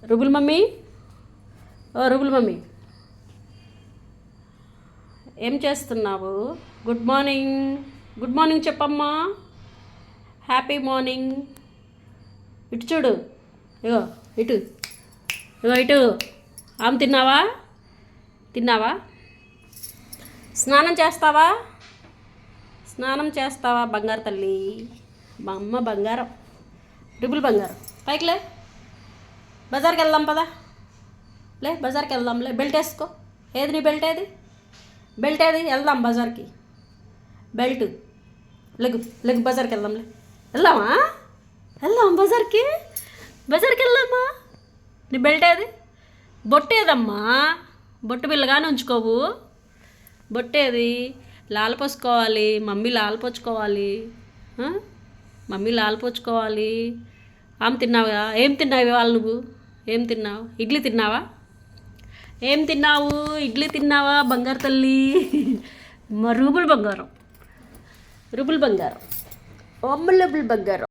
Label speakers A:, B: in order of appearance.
A: Rouble mummy, ఓ rouble mummy, ఏం చేస్తున్నావు? Good morning, good morning చెప్పమ్మా. Happy morning. ఇటు చూడు, ఇగో ఇటు, ఇగో ఇటు. ఆమె తిన్నావా? తిన్నావా? స్నానం చేస్తావా? స్నానం చేస్తావా బంగారు తల్లి? మా అమ్మ బంగారం, రిబుల్ బంగారం. పైకి లే, బజార్కి వెళ్దాం పదా. లే బజార్కి వెళ్దాంలే. బెల్ట్ వేసుకో. ఏది నీ బెల్ట్? ఏది బెల్ట్? ఏది? వెళ్దాం బజార్కి. బెల్ట్ లెగు, లెగు, బజార్కి వెళ్దాంలే. వెళ్దామా? వెళ్దాం బజార్కి. బజార్కి వెళ్దామా? నీ బెల్ట్ ఏది? బొట్టేదమ్మా? బొట్టు బిల్లగానే ఉంచుకోవు. బొట్టేది? లాలపోసుకోవాలి, మమ్మీ లాలపోచుకోవాలి. మమ్మీ లాలపోచుకోవాలి. ఆమె తిన్నావా? ఏం తిన్నావు ఇవాళ నువ్వు? ఏం తిన్నావు? ఇడ్లీ తిన్నావా? ఏం తిన్నావు? ఇడ్లీ తిన్నావా బంగారు తల్లి? మా రూబుల్ బంగారం, రూబుల్ బంగారం, ఒమ్మలబుల్ బంగారం.